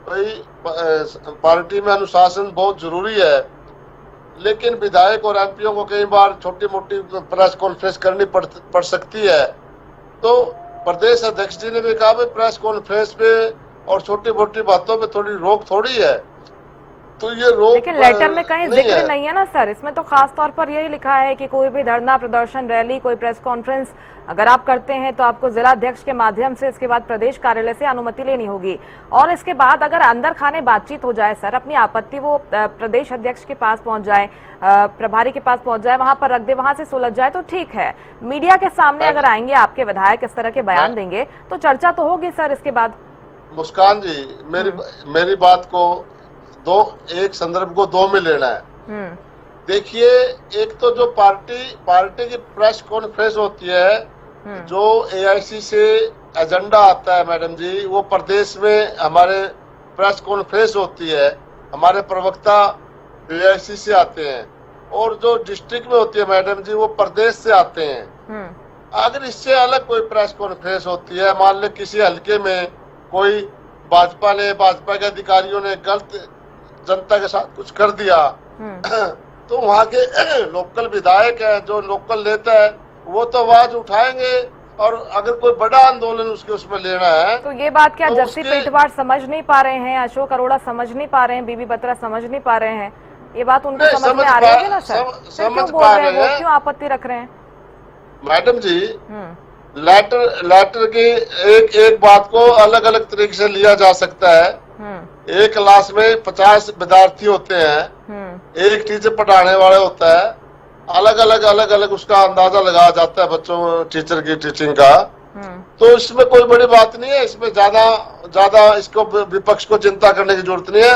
भाई पार्टी में अनुशासन बहुत जरूरी है। लेकिन विधायक और MPओ को कई बार छोटी मोटी प्रेस कॉन्फ्रेंस करनी पड़ सकती है। तो प्रदेश अध्यक्ष जी ने भी कहा भाई प्रेस कॉन्फ्रेंस पे और छोटी मोटी बातों पे थोड़ी रोक थोड़ी है। तो ये रोक, लेकिन लेटर में कहीं जिक्र नहीं है ना सर। इसमें तो खास तौर पर यही लिखा है कि कोई भी धरना, प्रदर्शन, रैली, कोई प्रेस कॉन्फ्रेंस अगर आप करते हैं तो आपको जिला अध्यक्ष के माध्यम से इसके बाद प्रदेश कार्यालय से अनुमति लेनी होगी और इसके बाद अगर अंदर खाने बातचीत हो जाए सर, अपनी आपत्ति वो प्रदेश अध्यक्ष के पास पहुंच जाए, प्रभारी के पास पहुंच जाए, वहां पर रख दे, वहां से सुलझ जाए तो ठीक है। मीडिया के सामने अगर आएंगे आपके विधायक इस तरह के बयान देंगे तो चर्चा तो होगी सर इसके बाद। मुस्कान जी मेरी बात को एक संदर्भ को दो में लेना है। देखिए, एक तो जो पार्टी की प्रेस कॉन्फ्रेंस होती है, जो AIC से एजेंडा आता है मैडम जी, वो प्रदेश में हमारे प्रेस कॉन्फ्रेंस होती है, हमारे प्रवक्ता AIC से आते हैं और जो डिस्ट्रिक्ट में होती है मैडम जी वो प्रदेश से आते हैं। अगर इससे अलग कोई प्रेस कॉन्फ्रेंस होती है, मान ले किसी हल्के में कोई भाजपा के अधिकारियों ने गलत जनता के साथ कुछ कर दिया तो वहाँ के लोकल विधायक है, जो लोकल नेता है, वो तो आवाज उठाएंगे, और अगर कोई बड़ा आंदोलन उसमें लेना है तो ये बात क्या तो जस्सी उसके- पेटवार समझ नहीं पा रहे हैं, अशोक अरोड़ा समझ नहीं पा रहे हैं, बीबी बत्रा समझ नहीं पा रहे हैं? ये बात उनको नहीं, समझ में समझ आ रही पा- है ना सर? सम- फिर समझ क्यों बोल पा रहे हैं रहे वो, हैं। क्यों आपत्ति रख रहे हैं? मैडम जी, हम्म, लेटर की एक बात को अलग अलग तरीके से लिया जा सकता है। एक क्लास में 50 विद्यार्थी होते हैं, एक टीचर पढ़ाने वाले होता है, अलग अलग उसका अंदाजा लगाया जाता है बच्चों टीचर की टीचिंग का। तो इसमें कोई बड़ी बात नहीं है, इसमें ज्यादा इसको विपक्ष को चिंता करने की जरूरत नहीं है।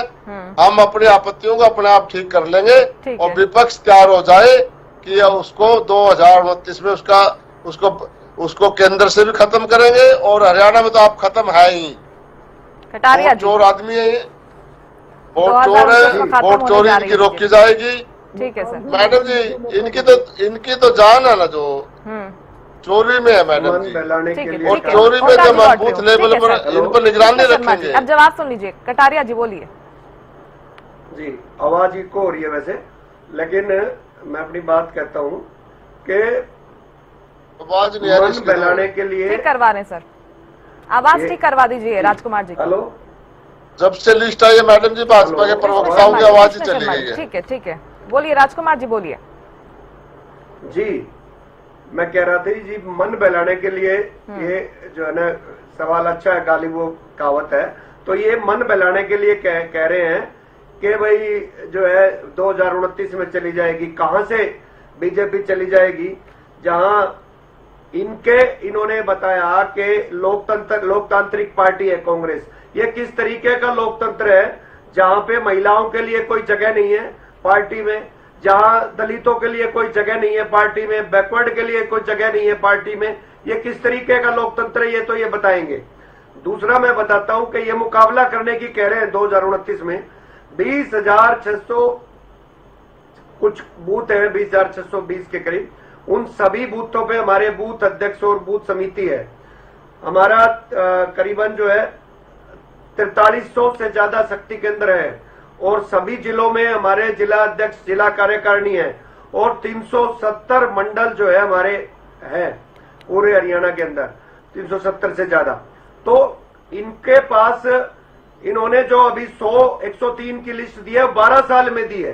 हम अपनी आपत्तियों को अपने आप ठीक कर लेंगे, ठीक और है। विपक्ष तैयार हो जाए कि उसको 2029 में उसको केंद्र से भी खत्म करेंगे, और हरियाणा में तो आप खत्म है ही। कटारिया वोट जी, चोर आदमी है, वोट 2029 चोर है, में खत्म वोट होने चोरी जा रही की है रोकी इसकी। जाएगी। ठीक है सर। मैडम जी, इनकी तो जान है ना जो चोरी में है मैडम मन जी, बहलाने ठीक के है, लिए और ठीक है। चोरी में ओंकार जब जी हम बात बूथ करो। लेवल ठीक है पर सर। इन पर निगरानी ठीक है शर्मा जी, रखेंगे। अब जवाब सुन लीजिए, कटारिया जी बोलिए। जी, आवाज इको हो रही है वैसे, लेकिन मैं अपनी बात कहता हूँ कि आवाज नहीं आ रही मन इसकी बहलाने तो। के लिए ठीक करवा रहे हैं सर, आवाज ये- ठीक करवा दीजिए राजकुमार जी को। हेलो, जब से लिस्ट आई है मैडम जी, भाजपा के हेलो। प्रवक्ताओं की शर्मा जी, आवाज ही कृष्ण चली शर्मा गई जी, है। ठीक है, ठीक है, बोलिए राजकुमार जी बोलिए। जी मैं कह रहा था जी, मन बहलाने के लिए ये जो है ना सवाल अच्छा है, गाली वो कहावत है, तो ये मन बहलाने के लिए कह रहे हैं कि भाई जो है 2029 में चली जाएगी। कहां से बीजेपी चली जाएगी? जहां इन्होंने बताया कि लोकतांत्रिक पार्टी है कांग्रेस। ये किस तरीके का लोकतंत्र है जहां पे महिलाओं के लिए कोई जगह नहीं है पार्टी में, जहां दलितों के लिए कोई जगह नहीं है पार्टी में, बैकवर्ड के लिए कोई जगह नहीं है पार्टी में? ये किस तरीके का लोकतंत्र है, ये तो ये बताएंगे। दूसरा मैं बताता हूं कि ये मुकाबला करने की कह रहे हैं 2029 में 20,600 कुछ बूथ है, 20,620 के करीब। उन सभी बूथों पे हमारे बूथ अध्यक्ष और बूथ समिति है। हमारा करीबन जो है 4300 से ज्यादा शक्ति केंद्र है, और सभी जिलों में हमारे जिला अध्यक्ष, जिला कार्यकारिणी है, और 370 मंडल जो है हमारे हैं पूरे हरियाणा के अंदर, 370 से ज्यादा। तो इनके पास इन्होंने जो अभी 103 की लिस्ट दी है, 12 साल में दी है।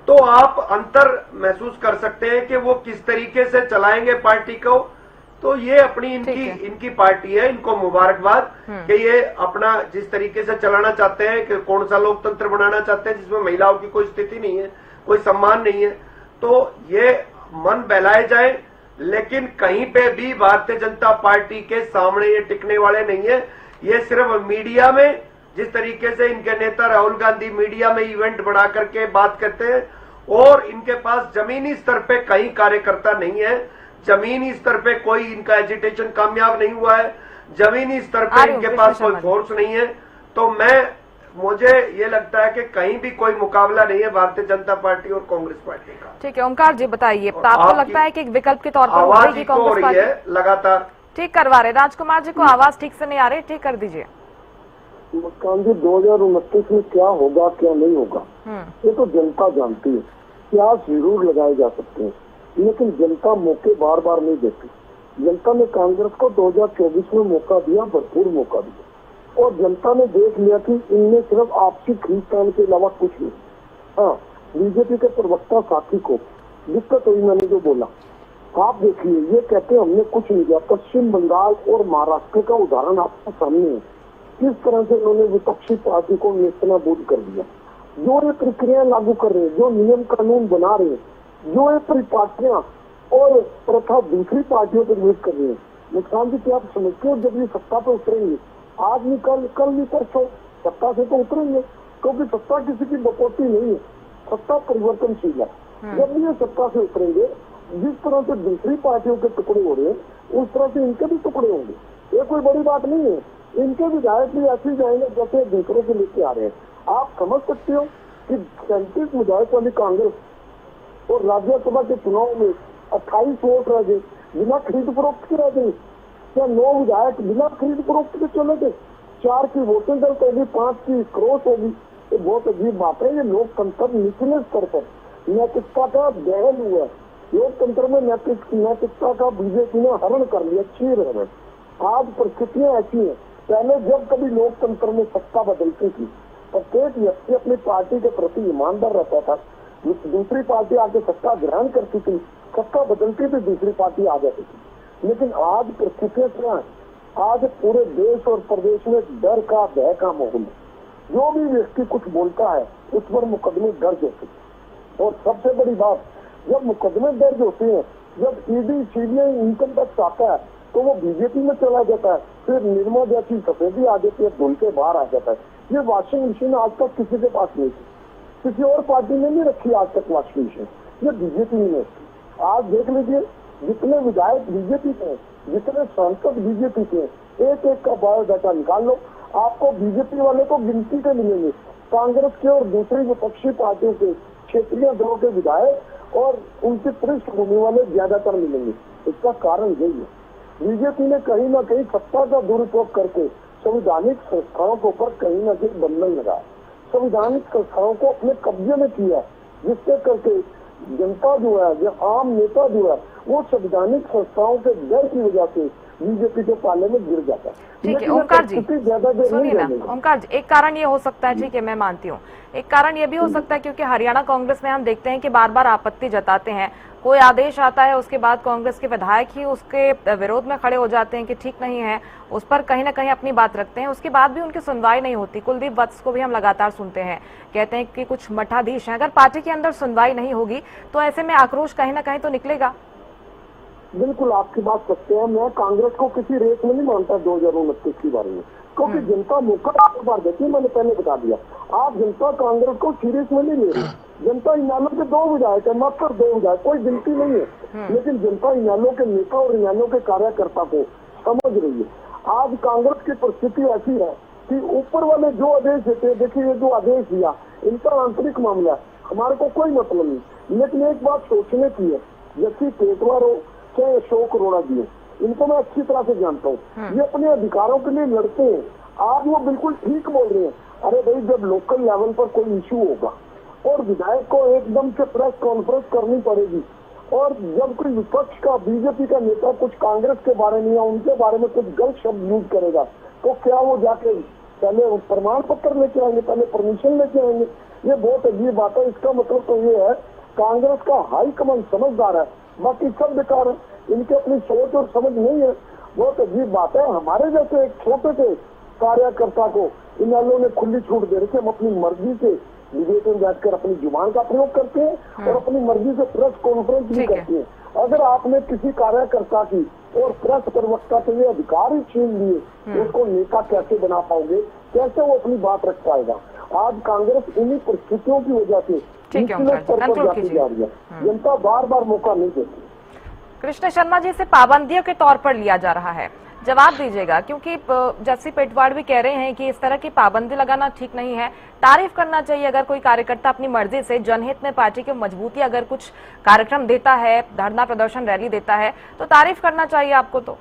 तो आप अंतर महसूस कर सकते हैं कि वो किस तरीके से चलाएंगे पार्टी को। तो ये अपनी इनकी पार्टी है, इनको मुबारकबाद कि ये अपना जिस तरीके से चलाना चाहते हैं, कि कौन सा लोकतंत्र बनाना चाहते हैं जिसमें महिलाओं की कोई स्थिति नहीं है, कोई सम्मान नहीं है। तो ये मन बहलाए जाए, लेकिन कहीं पे भी भारतीय जनता पार्टी के सामने ये टिकने वाले नहीं है। ये सिर्फ मीडिया में, जिस तरीके से इनके नेता राहुल गांधी मीडिया में इवेंट बना करके बात करते हैं, और इनके पास जमीनी स्तर पे कहीं कार्यकर्ता नहीं है, जमीनी स्तर पे कोई इनका एजिटेशन कामयाब नहीं हुआ है, जमीनी स्तर पे इनके पास कोई फोर्स नहीं है। तो मुझे ये लगता है कि कहीं भी कोई मुकाबला नहीं है भारतीय जनता पार्टी और कांग्रेस पार्टी का। ठीक है, ओंकार जी बताइए, तो आपको लगता है कि एक विकल्प के तौर पर आवाज इको हो रही है लगातार? ठीक करवा रहे राजकुमार जी को, आवाज ठीक से नहीं आ रही, ठीक कर दीजिए। मुस्कान जी, 2029 में क्या होगा क्या नहीं होगा ये तो जनता जानती है। क्या जरूर लगाए जा सकते हैं, लेकिन जनता मौके बार बार नहीं देती। जनता ने कांग्रेस को 2024 में मौका दिया, भरपूर मौका दिया, और जनता ने देख लिया कि इनमें सिर्फ आपसी खींचतान के अलावा कुछ नहीं। हाँ, बीजेपी के प्रवक्ता साथी को दिक्कत हुई, मैंने जो बोला आप देखिए, ये कहते हैं हमने कुछ नहीं किया। पश्चिम बंगाल और महाराष्ट्र का उदाहरण आपके सामने है, किस तरह से उन्होंने विपक्षी पार्टी को नेस्तनाबूद कर दिया। जो ये प्रक्रिया लागू कर रहे हैं, जो नियम कानून बना रहे हैं, जो ये परिपाटियां और प्रथा दूसरी पार्टियों पर यूज कर रहे हैं, नुकसान जी क्या आप समझते हो? जब ये सत्ता पर उतरेंगे, आज नहीं कल नहीं परसों सत्ता से तो उतरेंगे, क्योंकि सत्ता किसी की बकौती नहीं है, सत्ता परिवर्तनशील है। जब भी ये सत्ता से उतरेंगे, जिस तरह से दूसरी पार्टियों के टुकड़े हो रहे हैं, उस तरह से इनके भी टुकड़े होंगे। ये कोई बड़ी बात नहीं है। इनके विधायक भी ऐसे जाएंगे जैसे दूसरों के लेके आ रहे हैं। आप समझ सकते हो कि 37 विधायक वाली कांग्रेस और राज्यसभा के चुनाव में 28 वोट रह गए, बिना खरीद फरोख्त के रह गए। क्या 9 विधायक बिना खरीद फरोख्त के चले गए? 4 की वोटिंग दल होगी, 5 की क्रॉस होगी। ये बहुत अजीब बात है। ये लोकतंत्र निचले स्तर पर नैतिकता का दहन हुआ है। लोकतंत्र में नैतिकता का बीजेपी ने हरण कर लिया, चीर हरण। आज परिस्थितियां ऐसी हैं, पहले जब कभी लोकतंत्र में सत्ता बदलती थी, प्रत्येक व्यक्ति अपनी पार्टी के प्रति ईमानदार रहता था। दूसरी पार्टी आके सत्ता ग्रहण करती थी, सत्ता बदलती थी, दूसरी पार्टी आ जाती थी। लेकिन आज परिस्थितियां क्या है, आज पूरे देश और प्रदेश में डर का भय का माहौल है। जो भी व्यक्ति कुछ बोलता है उस पर मुकदमे दर्ज होते हैं। और सबसे बड़ी बात, जब मुकदमे दर्ज होते हैं, जब ईडी सीबीआई इनकम टैक्स आता है तो वो बीजेपी में चला जाता है, फिर निर्मा जैसी सफेदी आ जाती है, धुल के बाहर आ जाता है। ये वॉशिंग मशीन आज तक किसी के पास नहीं थी, किसी और पार्टी ने नहीं रखी आज तक वॉशिंग मशीन, ये बीजेपी ने। आज देख लीजिए, जितने विधायक बीजेपी के, जितने सांसद बीजेपी के, एक एक का बायोडाटा निकाल लो, आपको बीजेपी वाले को गिनती के मिलेंगे। कांग्रेस के और दूसरी विपक्षी पार्टियों के क्षेत्रीय दलों के विधायक और उनकी पृष्ठभूमि वाले ज्यादातर मिलेंगे। इसका कारण यही है, बीजेपी ने कहीं ना कहीं सत्ता का दुरुपयोग करके संवैधानिक संस्थाओं के ऊपर कहीं ना कहीं बंधन लगाया, संवैधानिक संस्थाओं को अपने कब्जे में किया, जिससे करके जनता जो है, जो आम नेता जो है, वो संवैधानिक संस्थाओं के डर की वजह से बीजेपी के पाले में गिर जाता है। ठीक है ओमकार जी, सुनिए ना ओमकार जी, एक कारण ये हो सकता है, ठीक है मैं मानती हूँ, एक कारण ये भी हो सकता है क्योंकि हरियाणा कांग्रेस में हम देखते हैं कि बार बार आपत्ति जताते हैं, कोई आदेश आता है उसके बाद कांग्रेस के विधायक ही उसके विरोध में खड़े हो जाते हैं कि ठीक नहीं है, उस पर कहीं ना कहीं अपनी बात रखते हैं, उसके बाद भी उनकी सुनवाई नहीं होती। कुलदीप वत्स को भी हम लगातार सुनते हैं, कहते हैं कि कुछ मठाधीश हैं, अगर पार्टी के अंदर सुनवाई नहीं होगी तो ऐसे में आक्रोश कहीं ना कहीं तो निकलेगा। बिल्कुल आपकी बात सकते हैं, मैं कांग्रेस को किसी रेस में नहीं मानता 2029 के बारे में, क्योंकि जनता मौका बार देती है। मैंने पहले बता दिया, आप जनता कांग्रेस को सीरियस में नहीं ले रही। जनता इनालों के 2 विधायक है, मात्र 2 विधायक, कोई गिनती नहीं है, लेकिन जनता इनालों के नेता और इनालों के कार्यकर्ता को समझ रही है। आज कांग्रेस की परिस्थिति ऐसी है कि ऊपर वाले जो आदेश देते हैं, देखिए ये जो आदेश दिया इनका आंतरिक मामला है, हमारे को कोई मतलब नहीं। लेकिन एक बात सोचने की है, जैसे पेटवार हो चाहे अशोक अरोड़ा जी, इनको मैं अच्छी तरह से जानता हूँ, ये अपने अधिकारों के लिए लड़ते हैं। आज वो बिल्कुल ठीक बोल रहे हैं, अरे भाई जब लोकल लेवल पर कोई इश्यू होगा और विधायक को एकदम से प्रेस कॉन्फ्रेंस करनी पड़ेगी, और जब कोई विपक्ष का बीजेपी का नेता कुछ कांग्रेस के बारे में या उनके बारे में कुछ गलत शब्द यूज करेगा, तो क्या वो जाके पहले प्रमाण पत्र लेके आएंगे, पहले परमिशन लेके आएंगे? ये बहुत अजीब बात है। इसका मतलब तो ये है कांग्रेस का हाईकमान समझदार है, बाकी सब बेकार है, इनके अपनी सोच और समझ नहीं है। बहुत अजीब बात है। हमारे जैसे एक छोटे से कार्यकर्ता को इन वालों ने खुली छूट दे रही है, हम अपनी मर्जी से डिबेट में बैठकर अपनी जुबान का प्रयोग करते हैं और अपनी मर्जी से प्रेस कॉन्फ्रेंस भी करते हैं। अगर आपने किसी कार्यकर्ता की और प्रेस प्रवक्ता के लिए अधिकार ही छीन लिए, तो उसको नेता कैसे बना पाओगे? कैसे वो अपनी बात रख पाएगा? आज कांग्रेस इन्हीं परिस्थितियों की वजह से निचले स्तर पर जाती जा रही है। जनता बार बार मौका नहीं देती। कृष्ण शर्मा जी से पाबंदियों के तौर पर लिया जा रहा है, जवाब दीजिएगा, क्योंकि जस्सी पेटवाड़ भी कह रहे हैं कि इस तरह की पाबंदी लगाना ठीक नहीं है। तारीफ करना चाहिए अगर कोई कार्यकर्ता अपनी मर्जी से जनहित में पार्टी की मजबूती अगर कुछ कार्यक्रम देता है, धरना प्रदर्शन रैली देता है, तो तारीफ करना चाहिए आपको। तो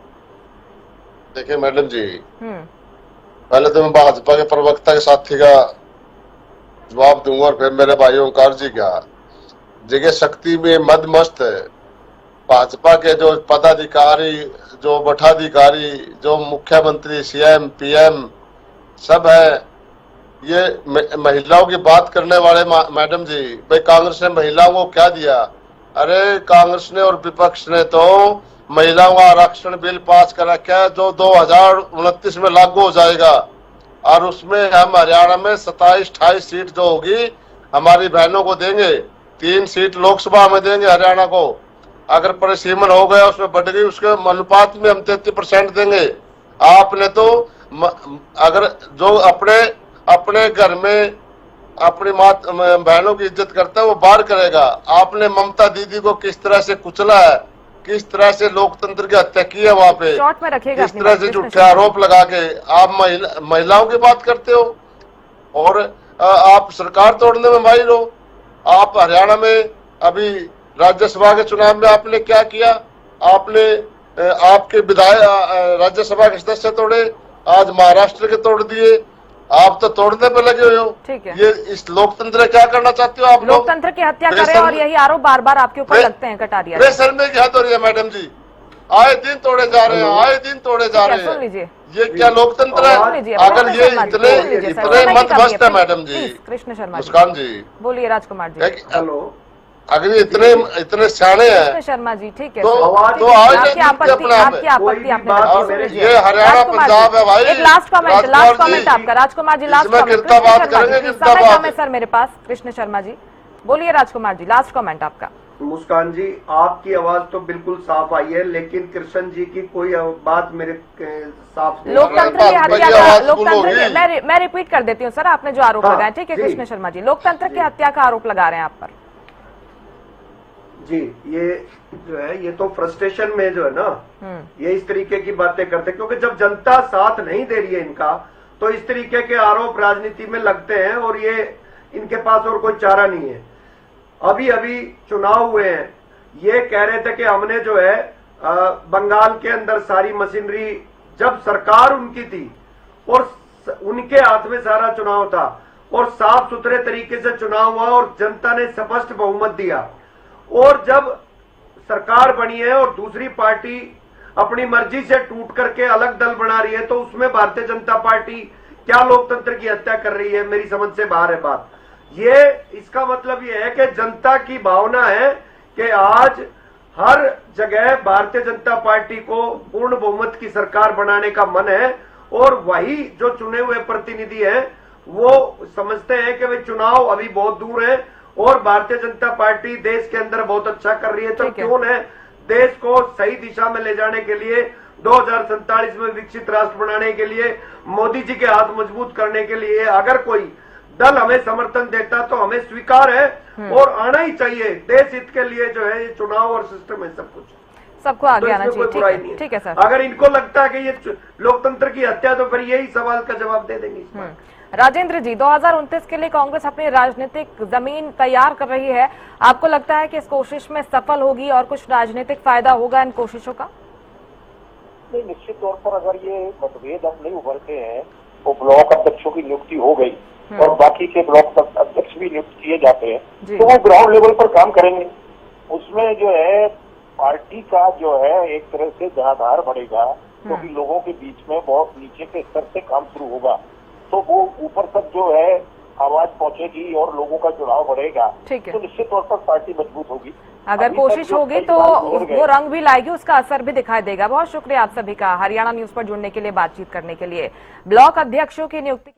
देखिए मैडम जी, पहले तो मैं भाजपा के प्रवक्ता के साथी का जवाब दूंगा और फिर मेरे भाई ओंकार जी का। जगह शक्ति में मद मस्त है भाजपा के जो पदाधिकारी, जो मठाधिकारी, जो मुख्यमंत्री, सीएम, पीएम सब है, ये महिलाओं की बात करने वाले मैडम जी, भाई कांग्रेस ने महिलाओं को क्या दिया? अरे कांग्रेस ने और विपक्ष ने तो महिलाओं का आरक्षण बिल पास कर रखा है जो 2029 में लागू हो जाएगा, और उसमें हम हरियाणा में 27-28 सीट जो होगी हमारी बहनों को देंगे, 3 सीट लोकसभा में देंगे हरियाणा को। अगर परिसीमन हो गया, उसमें बढ़ गई, उसके अनुपात में हम 33% देंगे। आपने तो अगर जो अपने घर में अपनी बहनों की इज्जत करता है वो बाहर करेगा। आपने ममता दीदी को किस तरह से कुचला है, किस तरह से लोकतंत्र की हत्या की है वहाँ पे, किस तरह से झूठे आरोप लगा के आप महिलाओं की बात करते हो, और आप सरकार तोड़ने में माहिर हो। आप हरियाणा में अभी राज्यसभा के चुनाव में आपने क्या किया? आपने आपके विधायक राज्यसभा के सदस्य तोड़े, आज महाराष्ट्र के तोड़ दिए, आप तो तोड़ने पे लगे हुए हो। ठीक है। ये इस लोकतंत्र क्या करना चाहते हो आप लोग? लोकतंत्र की हत्या करें और यही आरोप बार बार आपके ऊपर लगते हैं कटारिया। प्रेशर में क्या हो रही है मैडम जी? आए दिन तोड़े जा रहे हैं, आए दिन तोड़े जा रहे सुन हैं। लीजिए, ये क्या लोकतंत्र है? अगर ये इतने मत बस्त है मैडम जी, कृष्ण शर्मा मुस्कान जी, बोलिए। राजकुमार जी, हेलो, अगर ये इतने सियाने कृष्ण हैं शर्मा जी, ठीक है। तो आपकी आज आपत्ति आपने बताई। ये हरियाणा पंजाब है भाई। एक लास्ट कमेंट आपका। राजकुमार जी, लास्ट इसमें कमेंट। गिरता बात करेंगे, गिरता समय बात कम है सर मेरे पास। कृष्ण शर्मा जी बोलिए। राजकुमार जी, लास्ट कमेंट आपका। मुस्कान जी, आपकी आवाज तो बिल्कुल साफ आई है, लेकिन कृष्ण जी की कोई बात मेरे साफ नहीं। लोकतंत्र की हत्या का लोकतंत्र मैं रिपीट कर देती हूँ सर, आपने जो आरोप लगाया। ठीक है कृष्ण शर्मा जी, लोकतंत्र की हत्या का आरोप लगा रहे हैं आप पर। जी, ये जो है ये तो फ्रस्ट्रेशन में जो है ना, ये इस तरीके की बातें करते, क्योंकि जब जनता साथ नहीं दे रही है इनका, तो इस तरीके के आरोप राजनीति में लगते हैं और ये इनके पास और कोई चारा नहीं है। अभी अभी चुनाव हुए हैं, ये कह रहे थे कि हमने जो है बंगाल के अंदर सारी मशीनरी, जब सरकार उनकी थी और उनके हाथ में सारा चुनाव था और साफ सुथरे तरीके से चुनाव हुआ और जनता ने स्पष्ट बहुमत दिया, और जब सरकार बनी है और दूसरी पार्टी अपनी मर्जी से टूट करके अलग दल बना रही है, तो उसमें भारतीय जनता पार्टी क्या लोकतंत्र की हत्या कर रही है? मेरी समझ से बाहर है बात। ये इसका मतलब ये है कि जनता की भावना है कि आज हर जगह भारतीय जनता पार्टी को पूर्ण बहुमत की सरकार बनाने का मन है, और वही जो चुने हुए प्रतिनिधि हैं वो समझते हैं कि वे चुनाव अभी बहुत दूर है और भारतीय जनता पार्टी देश के अंदर बहुत अच्छा कर रही है, तो क्यों न देश को सही दिशा में ले जाने के लिए 2047 में विकसित राष्ट्र बनाने के लिए, मोदी जी के हाथ मजबूत करने के लिए अगर कोई दल हमें समर्थन देता तो हमें स्वीकार है और आना ही चाहिए। देश हित के लिए जो है ये चुनाव और सिस्टम है, सब कुछ सबको आगे तो आना चाहिए। ठीक है सर। अगर इनको लगता है कि ये लोकतंत्र की हत्या, तो फिर यही सवाल का जवाब दे देंगे। राजेंद्र जी, 2029 के लिए कांग्रेस अपनी राजनीतिक जमीन तैयार कर रही है। आपको लगता है कि इस कोशिश में सफल होगी और कुछ राजनीतिक फायदा होगा इन कोशिशों का? नहीं, निश्चित तौर पर अगर ये मतभेद अब नहीं उभरते हैं तो ब्लॉक अध्यक्षों की नियुक्ति हो गई और बाकी के ब्लॉक अध्यक्ष भी नियुक्त किए जाते हैं, तो वो ग्राउंड लेवल पर काम करेंगे। उसमें जो है पार्टी का जो है एक तरह से जनाधार बढ़ेगा, क्योंकि लोगों के बीच में बहुत नीचे के स्तर से काम शुरू होगा, तो वो ऊपर तक जो है आवाज पहुंचेगी और लोगों का जुड़ाव बढ़ेगा। तो निश्चित तौर पर पार्टी मजबूत होगी। अगर कोशिश होगी तो वो रंग भी लाएगी, उसका असर भी दिखाई देगा। बहुत शुक्रिया आप सभी का हरियाणा न्यूज पर जुड़ने के लिए, बातचीत करने के लिए। ब्लॉक अध्यक्षों की नियुक्ति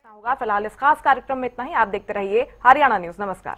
होगा। फिलहाल इस खास कार्यक्रम में इतना ही। आप देखते रहिए हरियाणा न्यूज। नमस्कार।